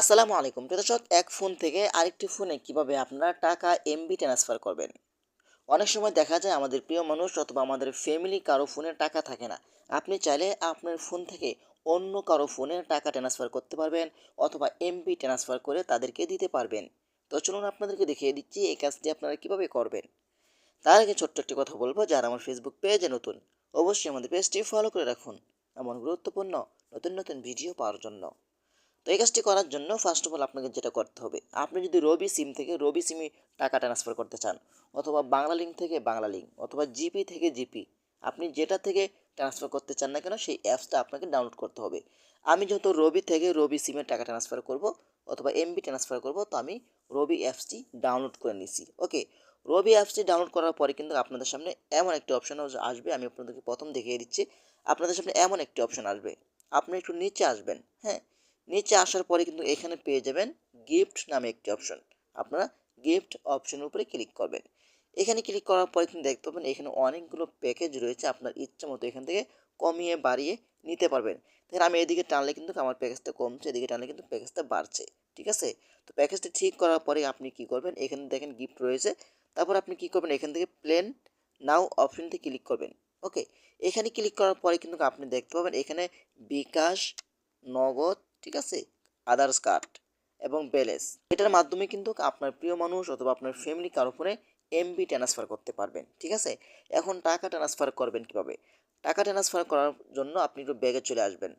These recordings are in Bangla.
আসসালামু আলাইকুম প্রিয় দর্শক, এক ফোন থেকে আরেকটি ফোনে কিভাবে আপনারা টাকা এমবি ট্রান্সফার করবেন। অনেক সময় দেখা যায় আমাদের প্রিয় মানুষ অথবা আমাদের ফ্যামিলি কারো ফোনে টাকা থাকে না। আপনি চাইলে আপনার ফোন থেকে অন্য কারো ফোনে টাকা ট্রান্সফার করতে পারবেন অথবা এমবি ট্রান্সফার করে তাদেরকে দিতে পারবেন। তো চলুন আপনাদেরকে দেখিয়ে দিচ্ছি এই কাজটি আপনারা কিভাবে করবেন। তার আগে ছোট্ট একটি কথা বলবো, যারা আমার ফেসবুক পেজে নতুন অবশ্যই আমাদের পেজটি ফলো করে রাখুন এমন গুরুত্বপূর্ণ নতুন নতুন ভিডিও পাওয়ার জন্য। তো এই কাজটি করার জন্য ফার্স্ট অফ অল আপনাকে যেটা করতে হবে, আপনি যদি রবি সিম থেকে রবি সিমে টাকা ট্রান্সফার করতে চান অথবা বাংলা লিঙ্ক থেকে বাংলা লিঙ্ক অথবা জিপি থেকে জিপি, আপনি যেটা থেকে ট্রান্সফার করতে চান না কেন সেই অ্যাপসটা আপনাকে ডাউনলোড করতে হবে। আমি যেহেতু রবি থেকে রবি সিমে টাকা ট্রান্সফার করব অথবা এমবি ট্রান্সফার করব, তো আমি রবি অ্যাপসটি ডাউনলোড করে নিছি। ওকে, রবি অ্যাপসটি ডাউনলোড করার পরে কিন্তু আপনাদের সামনে এমন একটি অপশন আসবে, আমি আপনাদেরকে প্রথম দেখিয়ে দিচ্ছি। আপনাদের সামনে এমন একটি অপশন আসবে, আপনি একটু নিচে আসবেন। হ্যাঁ, নিচে আসার পরে কিন্তু এখানে পেয়ে যাবেন গিফট নামে একটি অপশন। আপনারা গিফট অপশনের উপরে ক্লিক করবেন। এখানে ক্লিক করার পরে কিন্তু দেখতে পাবেন এখানে অনেকগুলো প্যাকেজ রয়েছে, আপনার ইচ্ছা মতো এখান থেকে কমিয়ে বাড়িয়ে নিতে পারবেন। দেখেন আমি এদিকে টানলে কিন্তু আমার প্যাকেজটা কমছে, এদিকে টানলে কিন্তু প্যাকেজটা বাড়ছে। ঠিক আছে, তো প্যাকেজটা ঠিক করার পরে আপনি কি করবেন, এখানে দেখেন গিফট রয়েছে। তারপর আপনি কি করবেন, এখান থেকে প্লেন নাও অপশনটি ক্লিক করবেন। ওকে, এখানে ক্লিক করার পরে কিন্তু আপনি দেখতে পাবেন এখানে বিকাশ, নগদ, ঠিক আছে, আদার্স কার্ড এবং ব্যালেন্স, এটার মাধ্যমে কিন্তু আপনার প্রিয় মানুষ অথবা আপনার ফ্যামিলি কারো ফোনে এমবি ট্রান্সফার করতে পারবেন। ঠিক আছে, এখন টাকা ট্রান্সফার করবেন কিভাবে। টাকা ট্রান্সফার করার জন্য আপনি একটু ব্যাগে চলে আসবেন।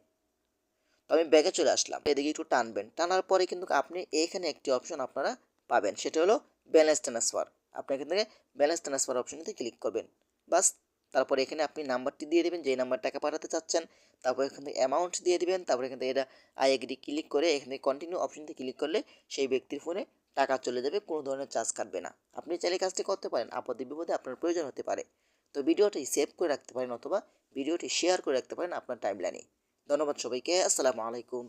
তো আমি ব্যাগে চলে আসলাম, এদিকে একটু টানবেন, টানার পরে কিন্তু আপনি এখানে একটি অপশন আপনারা পাবেন, সেটা হলো ব্যালেন্স ট্রান্সফার। আপনি এখান থেকে ব্যালেন্স ট্রান্সফার অপশনটিতে ক্লিক করবেন। বাস, তারপর এখানে আপনি নাম্বারটি দিয়ে দেবেন, যেই নাম্বার টাকা পাঠাতে চাচ্ছেন। তারপর এখান থেকে অ্যামাউন্ট দিয়ে দিবেন। তারপর এখান থেকে এটা আই এগ্রি ক্লিক করে এখান থেকে কন্টিনিউ অপশনটি ক্লিক করলে সেই ব্যক্তির ফোনে টাকা চলে যাবে, কোনো ধরনের চার্জ কাটবে না। আপনি চাইলে কাজটি করতে পারেন, আপদে বিপদে আপনার প্রয়োজন হতে পারে। তো ভিডিওটি সেভ করে রাখতে পারেন অথবা ভিডিওটি শেয়ার করে রাখতে পারেন আপনার টাইমলাইনে। ধন্যবাদ সবাইকে, আসসালামু আলাইকুম।